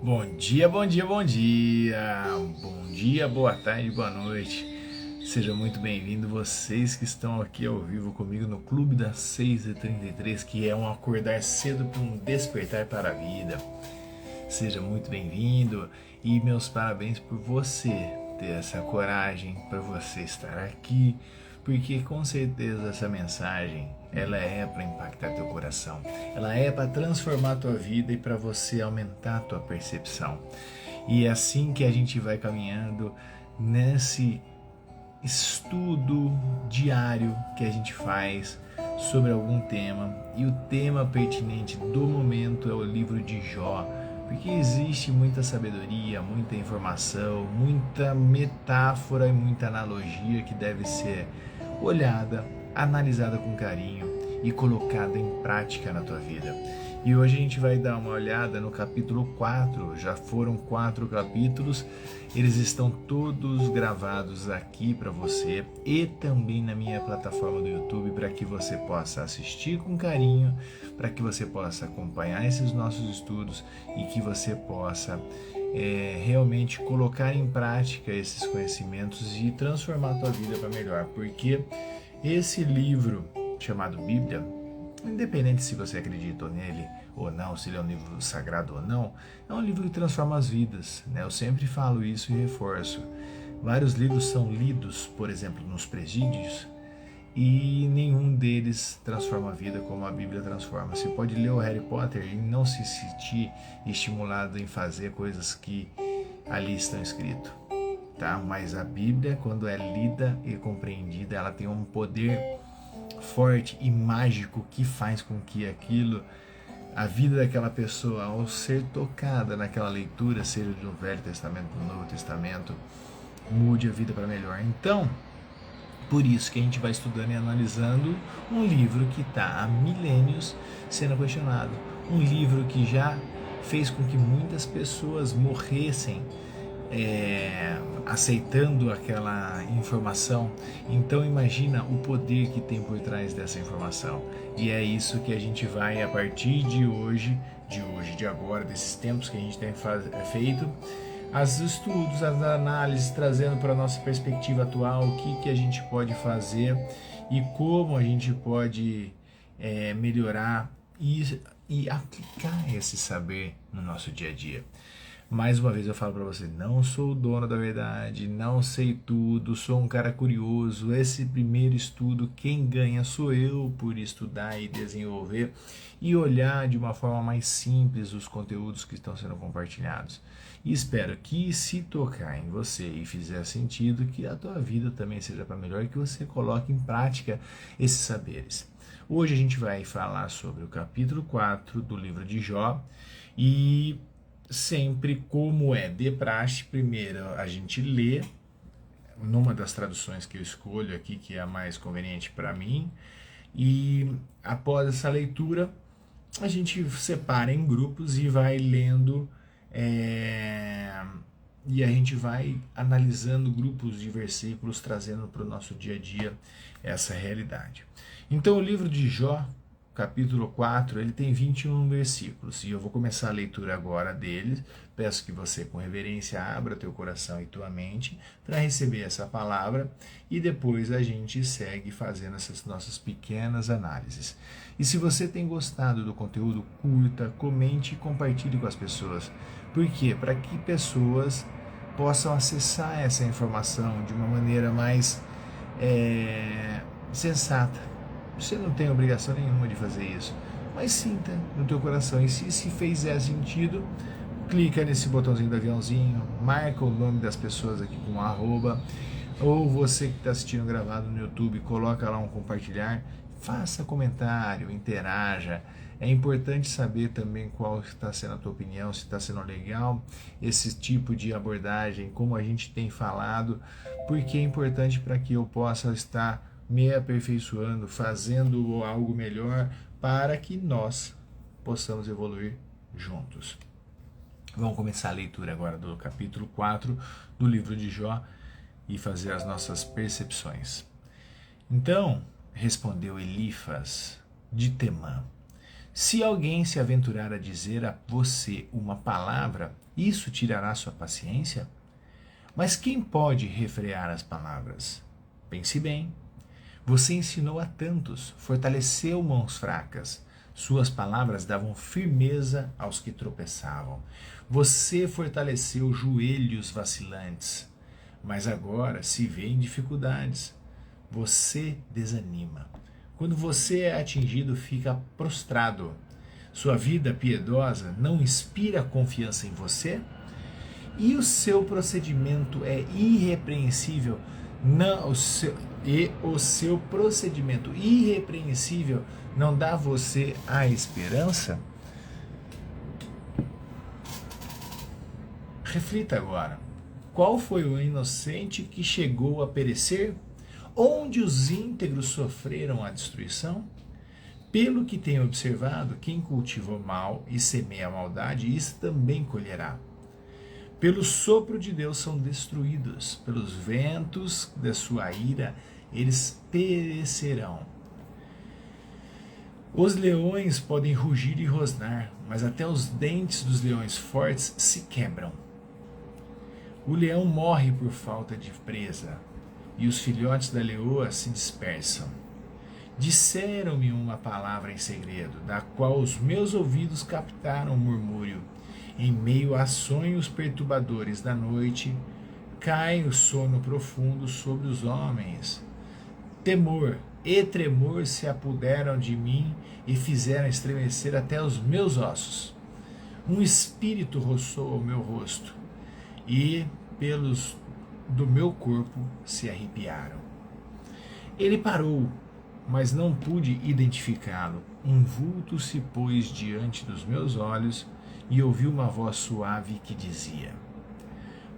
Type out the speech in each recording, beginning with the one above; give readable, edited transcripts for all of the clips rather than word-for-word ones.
Bom dia, bom dia, bom dia. Bom dia, boa tarde, boa noite. Sejam muito bem-vindos vocês que estão aqui ao vivo comigo no Clube das 6h33, que é um acordar cedo para um despertar para a vida. Seja muito bem-vindo e meus parabéns por você ter essa coragem, para você estar aqui, porque com certeza essa mensagem ela é para impactar teu coração, ela é para transformar tua vida e para você aumentar tua percepção. E é assim que a gente vai caminhando nesse estudo diário que a gente faz sobre algum tema, e o tema pertinente do momento é o livro de Jó, porque existe muita sabedoria, muita informação, muita metáfora e muita analogia que deve ser olhada, analisada com carinho e colocada em prática na tua vida. E hoje a gente vai dar uma olhada no capítulo 4, já foram 4 capítulos, eles estão todos gravados aqui para você e também na minha plataforma do YouTube para que você possa assistir com carinho, para que você possa acompanhar esses nossos estudos e que você possa realmente colocar em prática esses conhecimentos e transformar a tua vida para melhor, porque esse livro chamado Bíblia, independente se você acredita nele ou não, se ele é um livro sagrado ou não, é um livro que transforma as vidas, né? Eu sempre falo isso e reforço. Vários livros são lidos, por exemplo, nos presídios, e nenhum deles transforma a vida como a Bíblia transforma. Você pode ler o Harry Potter e não se sentir estimulado em fazer coisas que ali estão escritas, tá? Mas a Bíblia, quando é lida e compreendida, ela tem um poder forte e mágico que faz com que a vida daquela pessoa, ao ser tocada naquela leitura, seja do Velho Testamento, do Novo Testamento, mude a vida para melhor. Então, por isso que a gente vai estudando e analisando um livro que está há milênios sendo questionado, um livro que já fez com que muitas pessoas morressem aceitando aquela informação. Então imagina o poder que tem por trás dessa informação. E é isso que a gente vai, a partir de agora, desses tempos que a gente tem feito, os estudos, as análises, trazendo para a nossa perspectiva atual o que a gente pode fazer e como a gente pode melhorar e aplicar esse saber no nosso dia a dia. Mais uma vez eu falo para você, não sou o dono da verdade, não sei tudo, sou um cara curioso. Esse primeiro estudo, quem ganha sou eu por estudar e desenvolver e olhar de uma forma mais simples os conteúdos que estão sendo compartilhados. E espero que, se tocar em você e fizer sentido, que a tua vida também seja para melhor e que você coloque em prática esses saberes. Hoje a gente vai falar sobre o capítulo 4 do livro de Jó e sempre, como é de praxe, primeiro a gente lê numa das traduções que eu escolho aqui, que é a mais conveniente para mim, e após essa leitura a gente separa em grupos e vai lendo, e a gente vai analisando grupos de versículos, trazendo para o nosso dia a dia essa realidade. Então o livro de Jó, capítulo 4, ele tem 21 versículos, e eu vou começar a leitura agora deles. Peço que você, com reverência, abra teu coração e tua mente para receber essa palavra, e depois a gente segue fazendo essas nossas pequenas análises. E se você tem gostado do conteúdo, curta, comente e compartilhe com as pessoas. Por quê? Para que pessoas possam acessar essa informação de uma maneira mais sensata. Você não tem obrigação nenhuma de fazer isso, mas sinta no teu coração. E se fizer sentido, clica nesse botãozinho do aviãozinho, marca o nome das pessoas aqui com @, ou você que está assistindo gravado no YouTube, coloca lá um compartilhar, faça comentário, interaja. É importante saber também qual está sendo a tua opinião, se está sendo legal esse tipo de abordagem, como a gente tem falado, porque é importante para que eu possa estar me aperfeiçoando, fazendo algo melhor para que nós possamos evoluir juntos. Vamos começar a leitura agora do capítulo 4 do livro de Jó e fazer as nossas percepções. Então respondeu Elifas de Temã: Se alguém se aventurar a dizer a você uma palavra, isso tirará sua paciência? Mas quem pode refrear as palavras? Pense bem. Você ensinou a tantos, fortaleceu mãos fracas. Suas palavras davam firmeza aos que tropeçavam. Você fortaleceu joelhos vacilantes. Mas agora se vê em dificuldades. Você desanima. Quando você é atingido, fica prostrado. Sua vida piedosa não inspira confiança em você? E o seu procedimento é irrepreensível? Não, o seu procedimento irrepreensível não dá a você a esperança? Reflita agora. Qual foi o inocente que chegou a perecer? Onde os íntegros sofreram a destruição? Pelo que tenho observado, quem cultiva o mal e semeia a maldade, isso também colherá. Pelo sopro de Deus são destruídos, pelos ventos da sua ira eles perecerão. Os leões podem rugir e rosnar, mas até os dentes dos leões fortes se quebram. O leão morre por falta de presa, e os filhotes da leoa se dispersam. Disseram-me uma palavra em segredo, da qual os meus ouvidos captaram o murmúrio. Em meio a sonhos perturbadores da noite, cai o sono profundo sobre os homens. Temor e tremor se apoderam de mim e fizeram estremecer até os meus ossos. Um espírito roçou o meu rosto, e pelos do meu corpo se arrepiaram. Ele parou, mas não pude identificá-lo. Um vulto se pôs diante dos meus olhos e ouvi uma voz suave que dizia: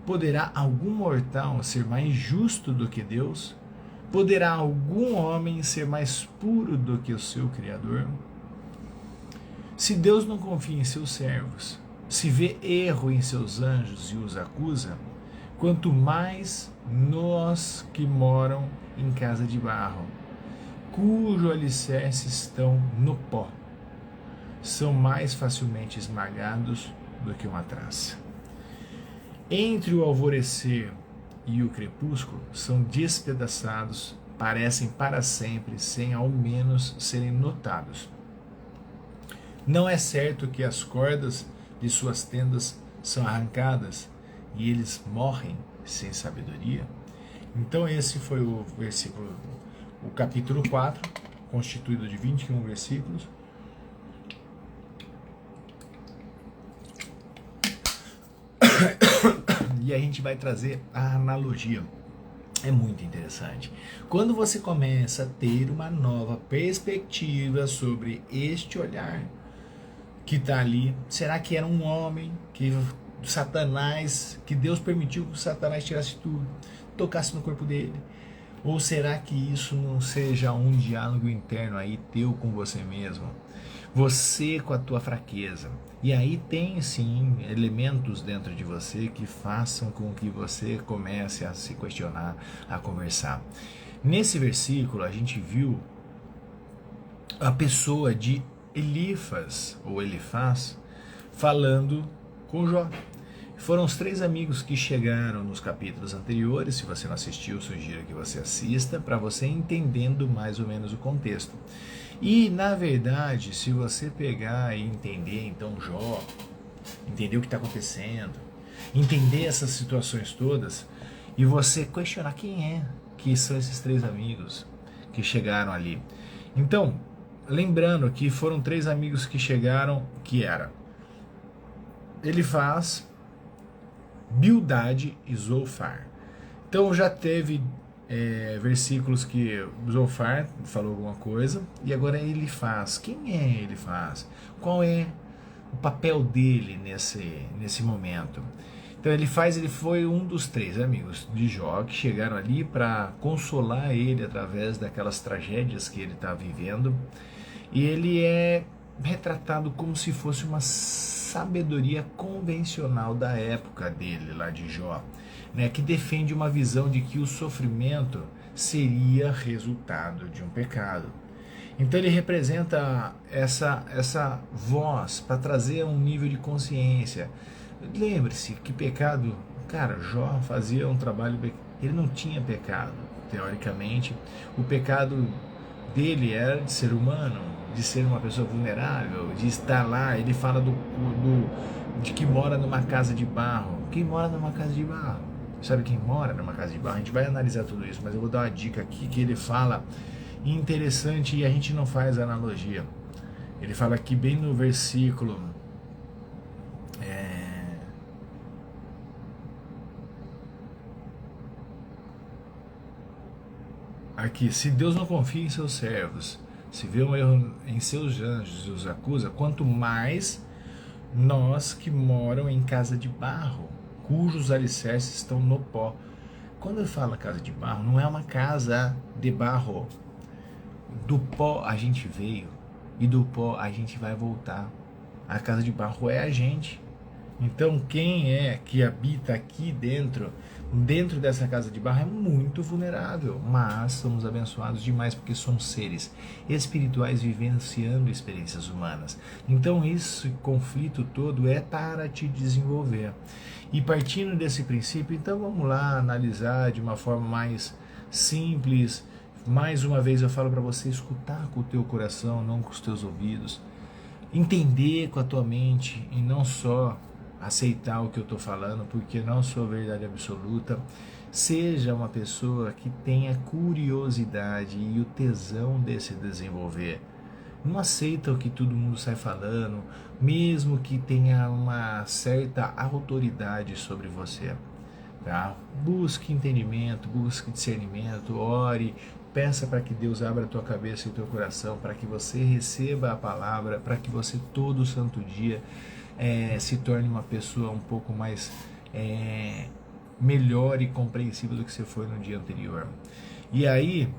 poderá algum mortal ser mais justo do que Deus? Poderá algum homem ser mais puro do que o seu Criador? Se Deus não confia em seus servos, se vê erro em seus anjos e os acusa, quanto mais nós que moram em casa de barro, cujo alicerce estão no pó, são mais facilmente esmagados do que uma traça. Entre o alvorecer e o crepúsculo são despedaçados, parecem para sempre, sem ao menos serem notados. Não é certo que as cordas de suas tendas são arrancadas e eles morrem sem sabedoria? Então esse foi o versículo, o capítulo 4, constituído de 21 versículos. E a gente vai trazer a analogia. É muito interessante. Quando você começa a ter uma nova perspectiva sobre este olhar que está ali, será que era um homem que Satanás, que Deus permitiu que Satanás tirasse tudo, tocasse no corpo dele? Ou será que isso não seja um diálogo interno aí teu com você mesmo? Você com a tua fraqueza. E aí tem sim elementos dentro de você que façam com que você comece a se questionar, a conversar. Nesse versículo a gente viu a pessoa de Elifaz, ou Elifaz, falando com Jó. Foram os 3 amigos que chegaram nos capítulos anteriores. Se você não assistiu, sugiro que você assista, para você entendendo mais ou menos o contexto. E, na verdade, se você pegar e entender, então, Jó, entender o que está acontecendo, entender essas situações todas, e você questionar quem é que são esses 3 amigos que chegaram ali. Então, lembrando que foram 3 amigos que chegaram, que era Elifaz, Bildade e Zofar. Então já teve versículos que Zofar falou alguma coisa, e agora ele faz. Quem é ele faz? Qual é o papel dele nesse momento? Então ele foi um dos 3 amigos de Jó que chegaram ali para consolar ele através daquelas tragédias que ele está vivendo, e ele é retratado como se fosse uma sabedoria convencional da época dele, lá de Jó, né, que defende uma visão de que o sofrimento seria resultado de um pecado. Então ele representa essa voz para trazer um nível de consciência. Lembre-se que pecado, cara, Jó fazia um trabalho, ele não tinha pecado, teoricamente. O pecado dele era de ser humano, de ser uma pessoa vulnerável, de estar lá. Ele fala de que mora numa casa de barro. Quem mora numa casa de barro? Sabe quem mora numa casa de barro? A gente vai analisar tudo isso, mas eu vou dar uma dica aqui que ele fala interessante e a gente não faz analogia. Ele fala aqui bem no versículo aqui: se Deus não confia em seus servos, se vê um erro em seus anjos e os acusa, quanto mais nós que moram em casa de barro, cujos alicerces estão no pó. Quando ele fala casa de barro, não é uma casa de barro. Do pó a gente veio e do pó a gente vai voltar. A casa de barro é a gente. Então quem é que habita aqui dentro dessa casa de barro é muito vulnerável, mas somos abençoados demais porque somos seres espirituais vivenciando experiências humanas. Então esse conflito todo é para te desenvolver. E partindo desse princípio, então vamos lá analisar de uma forma mais simples. Mais uma vez eu falo para você escutar com o teu coração, não com os teus ouvidos. Entender com a tua mente e não só aceitar o que eu estou falando, porque não sou verdade absoluta. Seja uma pessoa que tenha curiosidade e o tesão de se desenvolver. Não aceita o que todo mundo sai falando, mesmo que tenha uma certa autoridade sobre você. Tá? Busque entendimento, busque discernimento, ore, peça para que Deus abra a tua cabeça e o teu coração, para que você receba a palavra, para que você todo santo dia se torne uma pessoa um pouco mais melhor e compreensível do que você foi no dia anterior. E aí,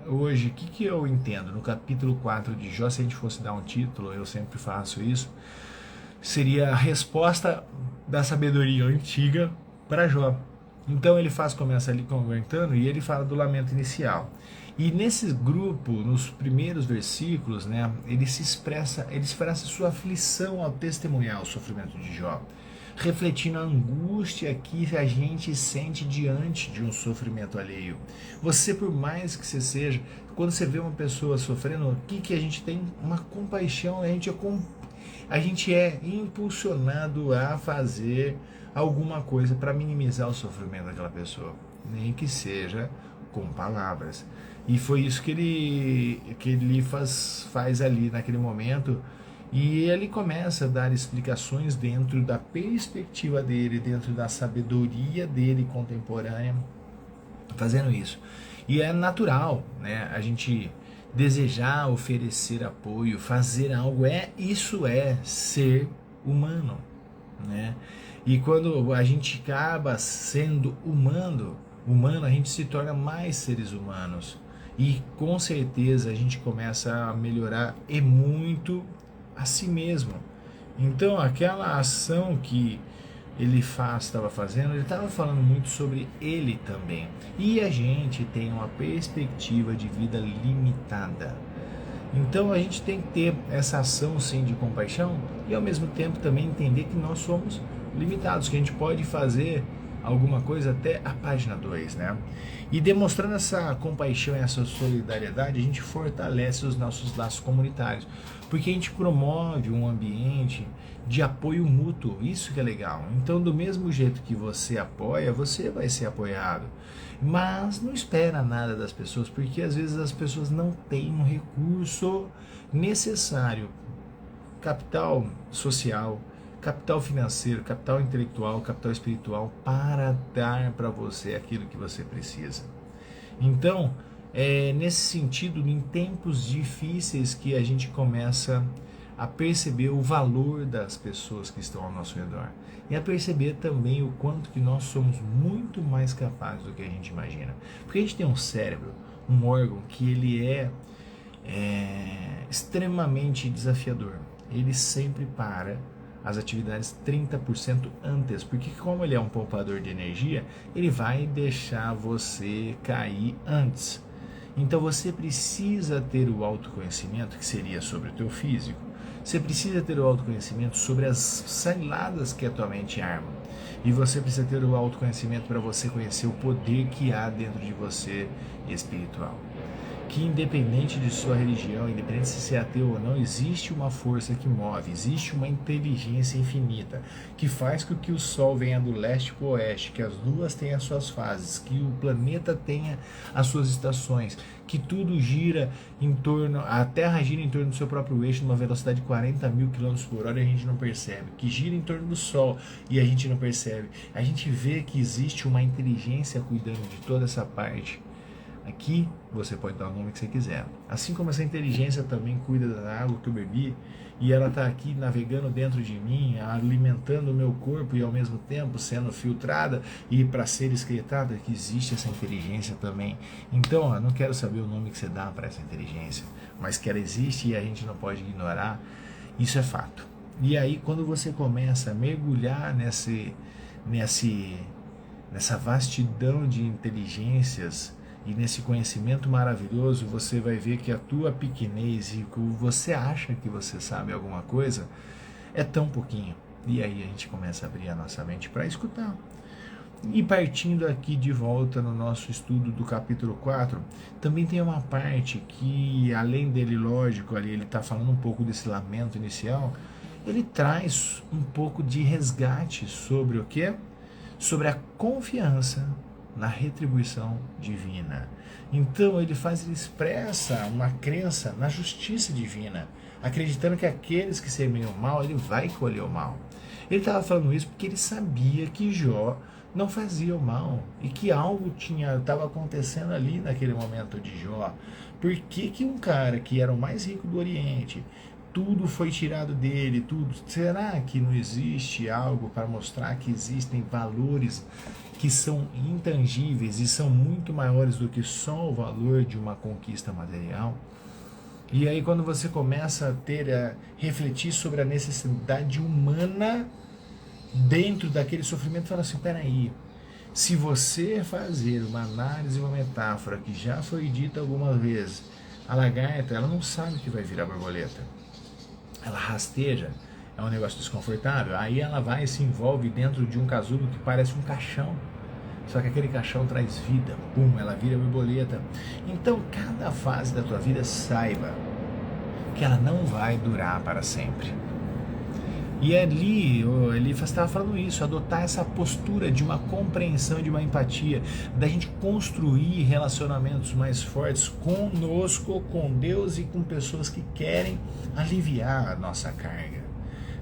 hoje, o que eu entendo? No capítulo 4 de Jó, se a gente fosse dar um título, eu sempre faço isso, seria a resposta da sabedoria antiga para Jó. Então ele começa ali comentando e ele fala do lamento inicial. E nesse grupo, nos primeiros versículos, né, ele expressa sua aflição ao testemunhar o sofrimento de Jó, refletindo a angústia que a gente sente diante de um sofrimento alheio. Você, por mais que você seja, quando você vê uma pessoa sofrendo, o que a gente tem? Uma compaixão, a gente é impulsionado a fazer alguma coisa para minimizar o sofrimento daquela pessoa, nem que seja com palavras. E foi isso que ele faz ali naquele momento, e ele começa a dar explicações dentro da perspectiva dele, dentro da sabedoria dele contemporânea, fazendo isso. E é natural, né, a gente desejar oferecer apoio, fazer algo, isso é ser humano, né? E quando a gente acaba sendo humano, a gente se torna mais seres humanos. E com certeza a gente começa a melhorar e muito a si mesmo. Então aquela ação que ele estava fazendo, ele estava falando muito sobre ele também. E a gente tem uma perspectiva de vida limitada. Então a gente tem que ter essa ação sim de compaixão e ao mesmo tempo também entender que nós somos limitados, que a gente pode fazer alguma coisa até a página 2, né? E demonstrando essa compaixão e essa solidariedade, a gente fortalece os nossos laços comunitários, porque a gente promove um ambiente de apoio mútuo, isso que é legal. Então, do mesmo jeito que você apoia, você vai ser apoiado. Mas não espera nada das pessoas, porque às vezes as pessoas não têm um recurso necessário, capital social, capital financeiro, capital intelectual, capital espiritual, para dar para você aquilo que você precisa. Então, é nesse sentido, em tempos difíceis, que a gente começa a perceber o valor das pessoas que estão ao nosso redor e a perceber também o quanto que nós somos muito mais capazes do que a gente imagina. Porque a gente tem um cérebro, um órgão que ele é extremamente desafiador. Ele sempre para as atividades 30% antes, porque como ele é um poupador de energia, ele vai deixar você cair antes. Então você precisa ter o autoconhecimento, que seria sobre o teu físico. Você precisa ter o autoconhecimento sobre as ciladas que a tua mente arma. E você precisa ter o autoconhecimento para você conhecer o poder que há dentro de você espiritual. Que independente de sua religião, independente se você é ateu ou não, existe uma força que move, existe uma inteligência infinita, que faz com que o Sol venha do leste para o oeste, que as luas tenham as suas fases, que o planeta tenha as suas estações, que tudo gira em torno, a Terra gira em torno do seu próprio eixo numa velocidade de 40 mil quilômetros por hora e a gente não percebe, que gira em torno do Sol e a gente não percebe. A gente vê que existe uma inteligência cuidando de toda essa parte. Aqui você pode dar o nome que você quiser. Assim como essa inteligência também cuida da água que eu bebi e ela está aqui navegando dentro de mim, alimentando o meu corpo e ao mesmo tempo sendo filtrada e para ser excretada, que existe essa inteligência também. Então, eu não quero saber o nome que você dá para essa inteligência, mas que ela existe e a gente não pode ignorar, isso é fato. E aí, quando você começa a mergulhar nessa vastidão de inteligências, e nesse conhecimento maravilhoso, você vai ver que a tua pequenez e que você acha que você sabe alguma coisa é tão pouquinho. E aí a gente começa a abrir a nossa mente para escutar. E partindo aqui de volta no nosso estudo do capítulo 4, também tem uma parte que, além dele, lógico, ali ele está falando um pouco desse lamento inicial, ele traz um pouco de resgate sobre o quê? Sobre a confiança na retribuição divina. Então ele expressa uma crença na justiça divina, acreditando que aqueles que semeiam o mal, ele vai colher o mal. Ele estava falando isso porque ele sabia que Jó não fazia o mal e que algo estava acontecendo ali naquele momento de Jó. Por que um cara que era o mais rico do Oriente, tudo foi tirado dele, tudo. Será que não existe algo para mostrar que existem valores que são intangíveis e são muito maiores do que só o valor de uma conquista material? E aí quando você começa a refletir sobre a necessidade humana dentro daquele sofrimento, fala assim, peraí, se você fazer uma análise, uma metáfora que já foi dita alguma vez, a lagarta, ela não sabe que vai virar borboleta. Ela rasteja, é um negócio desconfortável, aí ela vai e se envolve dentro de um casulo que parece um caixão, só que aquele caixão traz vida, pum, ela vira borboleta. Então cada fase da tua vida saiba que ela não vai durar para sempre. E ali, ele estava falando isso, adotar essa postura de uma compreensão, de uma empatia, da gente construir relacionamentos mais fortes conosco, com Deus e com pessoas que querem aliviar a nossa carga.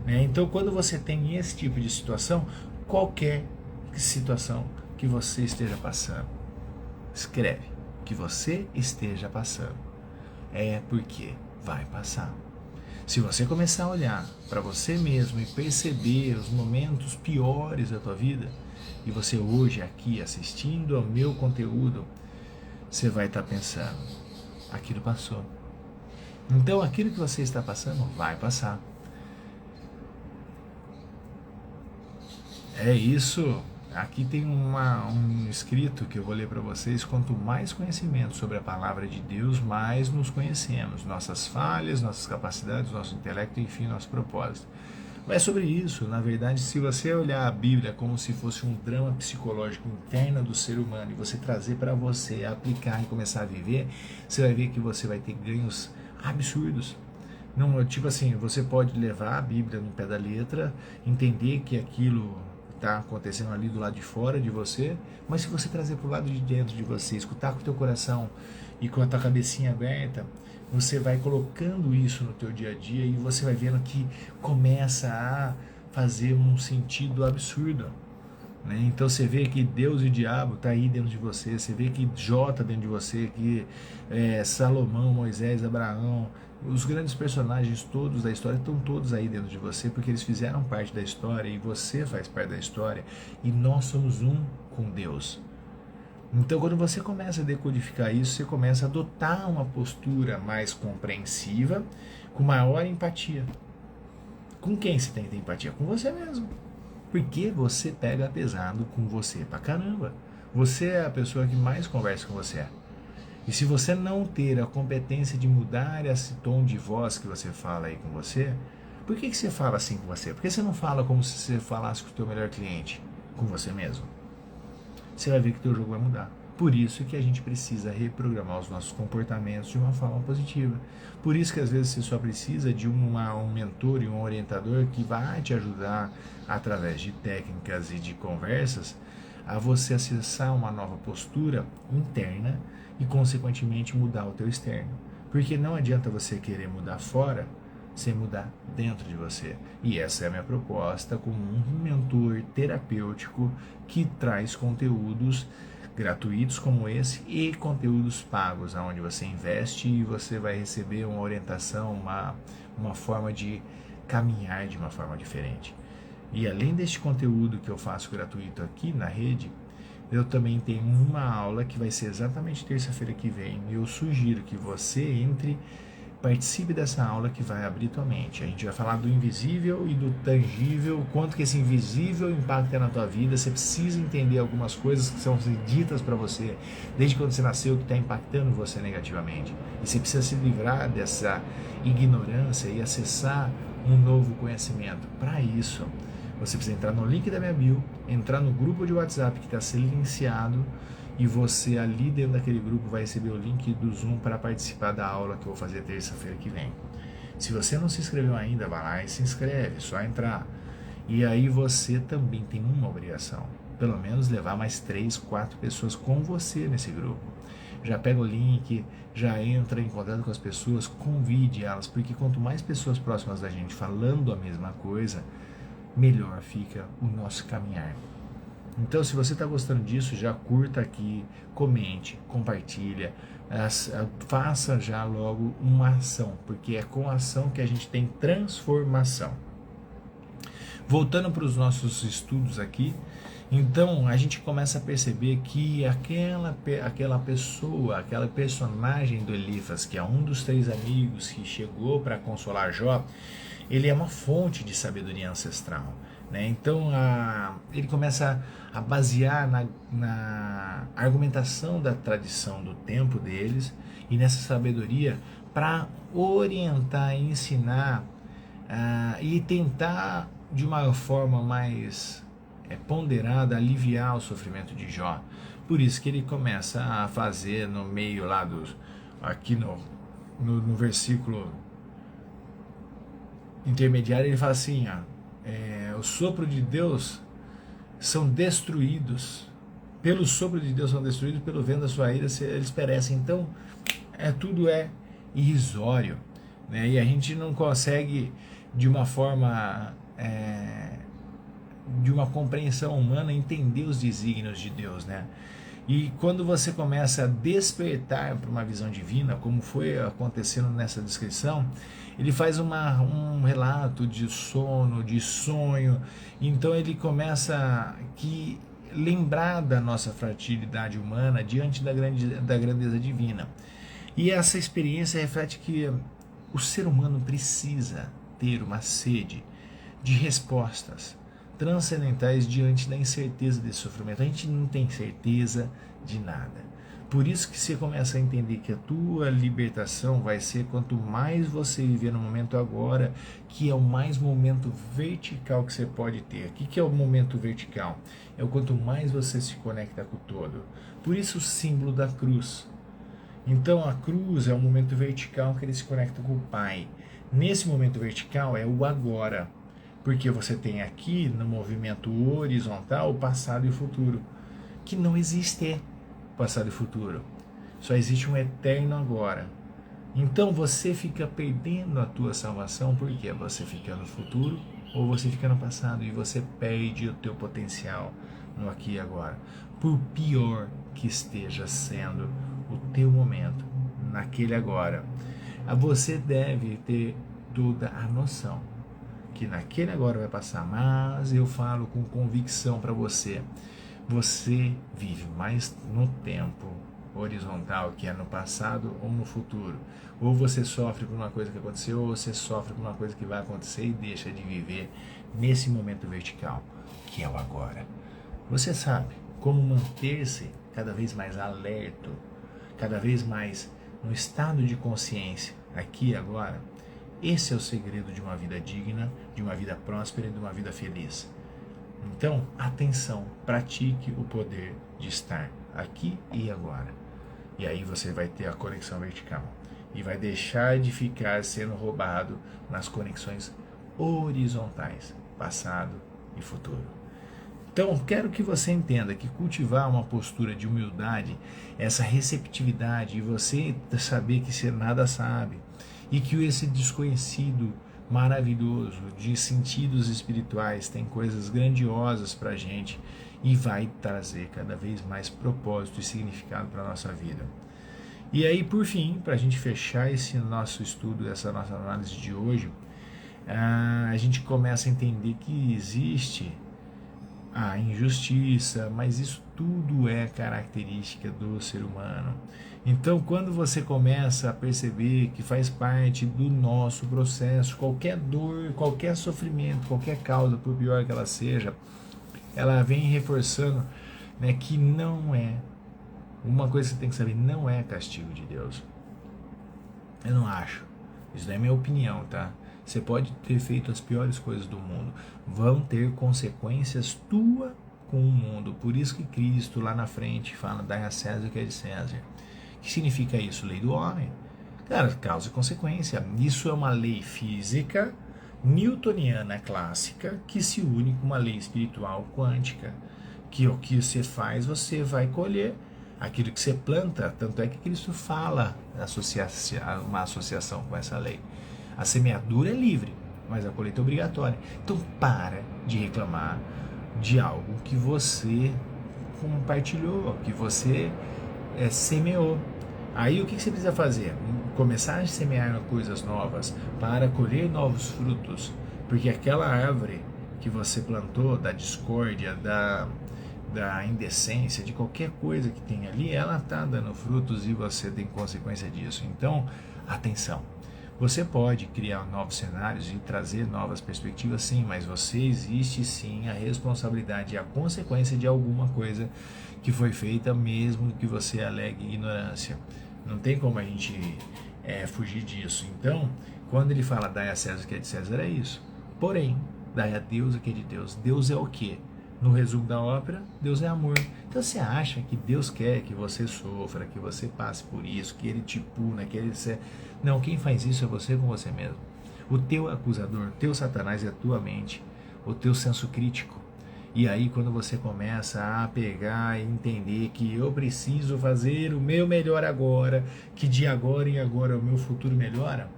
Né? Então, quando você tem esse tipo de situação, qualquer situação que você esteja passando, escreve que você esteja passando. É porque vai passar. Se você começar a olhar para você mesmo e perceber os momentos piores da tua vida, e você hoje aqui assistindo ao meu conteúdo, você vai estar pensando, aquilo passou. Então aquilo que você está passando vai passar. É isso. Aqui tem um escrito que eu vou ler para vocês. Quanto mais conhecimento sobre a palavra de Deus, mais nos conhecemos. Nossas falhas, nossas capacidades, nosso intelecto, enfim, nosso propósito. Mas é sobre isso. Na verdade, se você olhar a Bíblia como se fosse um drama psicológico interno do ser humano e você trazer para você, aplicar e começar a viver, você vai ver que você vai ter ganhos absurdos. Não, tipo assim, você pode levar a Bíblia no pé da letra, entender que aquilo está acontecendo ali do lado de fora de você, mas se você trazer para o lado de dentro de você, escutar com o teu coração e com a tua cabecinha aberta, você vai colocando isso no teu dia a dia e você vai vendo que começa a fazer um sentido absurdo. Né? Então você vê que Deus e o diabo está aí dentro de você, você vê que Jó está dentro de você, que Salomão, Moisés, Abraão, os grandes personagens todos da história estão todos aí dentro de você, porque eles fizeram parte da história e você faz parte da história e nós somos um com Deus. Então quando você começa a decodificar isso, você começa a adotar uma postura mais compreensiva, com maior empatia. Com quem você tem que ter empatia? Com você mesmo. Porque você pega pesado com você pra caramba. Você é a pessoa que mais conversa com você. E se você não ter a competência de mudar esse tom de voz que você fala aí com você, por que você fala assim com você? Por que você não fala como se você falasse com o teu melhor cliente, com você mesmo? Você vai ver que o teu jogo vai mudar. Por isso que a gente precisa reprogramar os nossos comportamentos de uma forma positiva. Por isso que às vezes você só precisa de um mentor e um orientador que vai te ajudar através de técnicas e de conversas a você acessar uma nova postura interna e consequentemente mudar o teu externo. Porque não adianta você querer mudar fora sem mudar dentro de você. E essa é a minha proposta como um mentor terapêutico que traz conteúdos gratuitos como esse e conteúdos pagos, onde você investe e você vai receber uma orientação, uma forma de caminhar de uma forma diferente. E além deste conteúdo que eu faço gratuito aqui na rede, eu também tenho uma aula que vai ser exatamente terça-feira que vem. Eu sugiro que você participe dessa aula que vai abrir tua mente. A gente vai falar do invisível e do tangível, o quanto que esse invisível impacta na tua vida. Você precisa entender algumas coisas que são ditas para você desde quando você nasceu, que está impactando você negativamente. E você precisa se livrar dessa ignorância e acessar um novo conhecimento. Para isso, você precisa entrar no link da minha bio, entrar no grupo de WhatsApp que está silenciado, e você ali dentro daquele grupo vai receber o link do Zoom para participar da aula que eu vou fazer terça-feira que vem. Se você não se inscreveu ainda, vai lá e se inscreve, só entrar. E aí você também tem uma obrigação, pelo menos levar mais 3, 4 pessoas com você nesse grupo. Já pega o link, já entra em contato com as pessoas, convide elas, porque quanto mais pessoas próximas da gente falando a mesma coisa, melhor fica o nosso caminhar. Então, se você está gostando disso, já curta aqui, comente, compartilha, faça já logo uma ação, porque é com a ação que a gente tem transformação. Voltando para os nossos estudos aqui, então a gente começa a perceber que aquela pessoa, aquela personagem do Elifas, que é um dos 3 amigos que chegou para consolar Jó, ele é uma fonte de sabedoria ancestral. Então ele começa a basear na argumentação da tradição do tempo deles e nessa sabedoria para orientar, ensinar e tentar de uma forma mais ponderada aliviar o sofrimento de Jó. Por isso que ele começa a fazer no meio lá aqui no versículo intermediário, ele fala assim, o sopro de Deus são destruídos, pelo sopro de Deus são destruídos, pelo vento da sua ira eles perecem. Então tudo é irrisório, e a gente não consegue de uma forma de uma compreensão humana entender os desígnios de Deus, E quando você começa a despertar para uma visão divina, como foi acontecendo nessa descrição, ele faz um relato de sono, de sonho. Então ele começa a lembrar da nossa fragilidade humana diante da grandeza divina. E essa experiência reflete que o ser humano precisa ter uma sede de respostas transcendentais diante da incerteza desse sofrimento. A gente não tem certeza de nada. Por isso que você começa a entender que a tua libertação vai ser quanto mais você viver no momento agora, que é o mais momento vertical que você pode ter. O que é o momento vertical? É o quanto mais você se conecta com o todo. Por isso o símbolo da cruz. Então a cruz é o momento vertical que ele se conecta com o Pai. Nesse momento vertical é o agora. Porque você tem aqui no movimento horizontal o passado e o futuro, que não existe passado e futuro, só existe um eterno agora. Então você fica perdendo a tua salvação porque você fica no futuro ou você fica no passado e você perde o teu potencial no aqui e agora, por pior que esteja sendo o teu momento naquele agora. Você deve ter toda a noção que naquele agora vai passar, mas eu falo com convicção para você, você vive mais no tempo horizontal, que é no passado ou no futuro, ou você sofre por uma coisa que aconteceu, ou você sofre por uma coisa que vai acontecer e deixa de viver nesse momento vertical, que é o agora. Você sabe como manter-se cada vez mais alerta cada vez mais no estado de consciência, aqui e agora, esse é o segredo de uma vida digna, de uma vida próspera e de uma vida feliz. Então, atenção, pratique o poder de estar aqui e agora. E aí você vai ter a conexão vertical e vai deixar de ficar sendo roubado nas conexões horizontais, passado e futuro. Então, quero que você entenda que cultivar uma postura de humildade, essa receptividade e você saber que você nada sabe e que esse desconhecido maravilhoso de sentidos espirituais tem coisas grandiosas para a gente e vai trazer cada vez mais propósito e significado para a nossa vida. E aí, por fim, para a gente fechar esse nosso estudo, essa nossa análise de hoje, a gente começa a entender que existe a injustiça, mas isso tudo é característica do ser humano. Então, quando você começa a perceber que faz parte do nosso processo, qualquer dor, qualquer sofrimento, qualquer causa, por pior que ela seja, ela vem reforçando, né, que não é, uma coisa que você tem que saber, não é castigo de Deus. Eu não acho. Isso é minha opinião, tá? Você pode ter feito as piores coisas do mundo, vão ter consequências tua com o mundo. Por isso que Cristo lá na frente fala, dai a César o que é de César. O que significa isso? Lei do homem. Cara, causa e consequência. Isso é uma lei física newtoniana clássica que se une com uma lei espiritual quântica. Que o que você faz, você vai colher. Aquilo que você planta, tanto é que Cristo fala uma associação com essa lei. A semeadura é livre, mas a colheita é obrigatória. Então para de reclamar de algo que você compartilhou, que você semeou. Aí o que você precisa fazer? Começar a semear coisas novas para colher novos frutos, porque aquela árvore que você plantou da discórdia, da indecência, de qualquer coisa que tem ali, ela está dando frutos e você tem consequência disso. Então, atenção. Você pode criar novos cenários e trazer novas perspectivas, sim, mas existe sim a responsabilidade e a consequência de alguma coisa que foi feita, mesmo que você alegue ignorância. Não tem como a gente fugir disso. Então, quando ele fala dai a César o que é de César, é isso. Porém, dai a Deus o que é de Deus. Deus é o quê? No resumo da ópera, Deus é amor. Então você acha que Deus quer que você sofra, que você passe por isso, que Ele te puna, que Ele... Não, quem faz isso é você com você mesmo. O teu acusador, o teu Satanás é a tua mente, o teu senso crítico. E aí quando você começa a pegar e entender que eu preciso fazer o meu melhor agora, que de agora em agora o meu futuro melhora,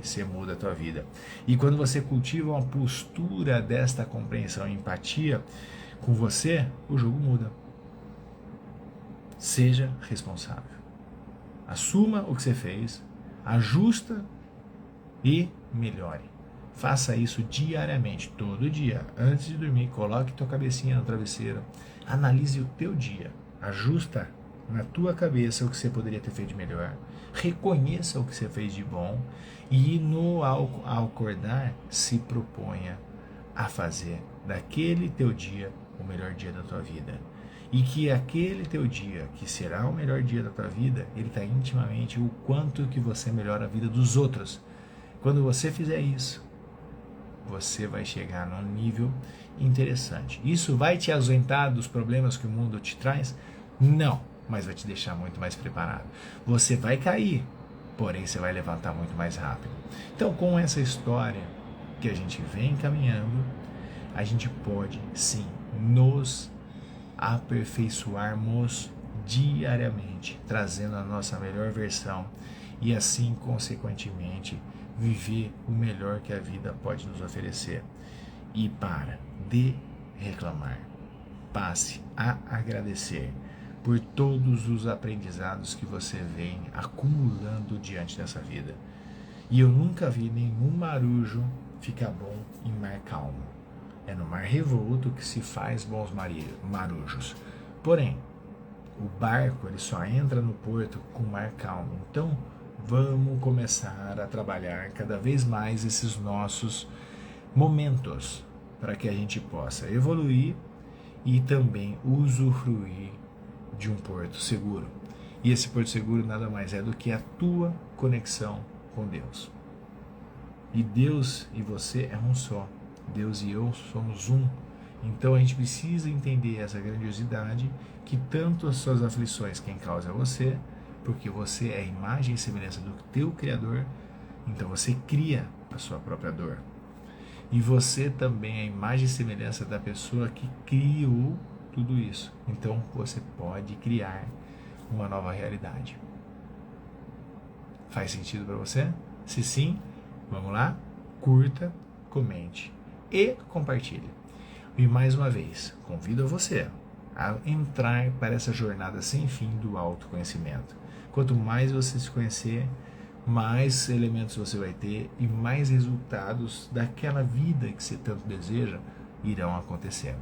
você muda a tua vida. E quando você cultiva uma postura desta compreensão e empatia com você, o jogo muda. Seja responsável. Assuma o que você fez, ajusta e melhore. Faça isso diariamente, todo dia. Antes de dormir, coloque tua cabecinha no travesseiro, analise o teu dia, ajusta na tua cabeça o que você poderia ter feito de melhor, reconheça o que você fez de bom e ao acordar, se proponha a fazer daquele teu dia o melhor dia da tua vida. E que aquele teu dia, que será o melhor dia da tua vida, ele está intimamente o quanto que você melhora a vida dos outros. Quando você fizer isso, você vai chegar num nível interessante. Isso vai te ausentar dos problemas que o mundo te traz? Não, mas vai te deixar muito mais preparado. Você vai cair, porém você vai levantar muito mais rápido. Então, com essa história que a gente vem caminhando, a gente pode sim nos aperfeiçoarmos diariamente, trazendo a nossa melhor versão e assim, consequentemente, viver o melhor que a vida pode nos oferecer. E para de reclamar, passe a agradecer por todos os aprendizados que você vem acumulando diante dessa vida. E eu nunca vi nenhum marujo ficar bom em mar calmo. É no mar revolto que se faz bons marujos. Porém, o barco ele só entra no porto com mar calmo. Então, vamos começar a trabalhar cada vez mais esses nossos momentos para que a gente possa evoluir e também usufruir de um porto seguro. E esse porto seguro nada mais é do que a tua conexão com Deus. E Deus e você é um só. Deus e eu somos um. Então a gente precisa entender essa grandiosidade, que tanto as suas aflições quem causa é você, porque você é a imagem e semelhança do teu Criador, então você cria a sua própria dor. E você também é a imagem e semelhança da pessoa que criou tudo isso. Então você pode criar uma nova realidade. Faz sentido para você? Se sim, vamos lá, curta, comente e compartilhe. E mais uma vez, convido a você a entrar para essa jornada sem fim do autoconhecimento. Quanto mais você se conhecer, mais elementos você vai ter e mais resultados daquela vida que você tanto deseja irão acontecer.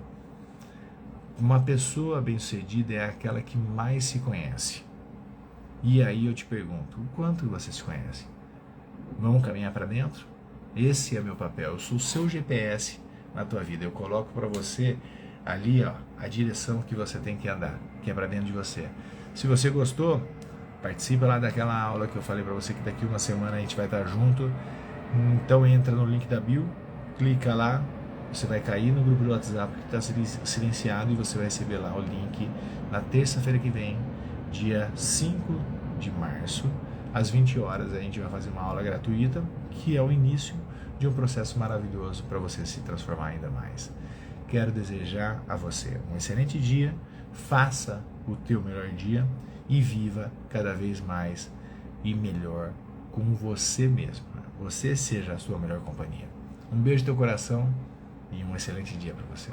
Uma pessoa bem-sucedida é aquela que mais se conhece. E aí eu te pergunto, o quanto você se conhece? Vamos caminhar para dentro? Esse é meu papel, eu sou o seu GPS na tua vida. Eu coloco para você ali, ó, a direção que você tem que andar, que é para dentro de você. Se você gostou, participa lá daquela aula que eu falei para você que daqui uma semana a gente vai estar junto. Então entra no link da bio, clica lá, você vai cair no grupo do WhatsApp que está silenciado e você vai receber lá o link na terça-feira que vem, dia 5 de março, às 20 horas. A gente vai fazer uma aula gratuita, que é o início de um processo maravilhoso para você se transformar ainda mais. Quero desejar a você um excelente dia, faça o teu melhor dia e viva cada vez mais e melhor com você mesmo. Você seja a sua melhor companhia. Um beijo no teu coração e um excelente dia para você.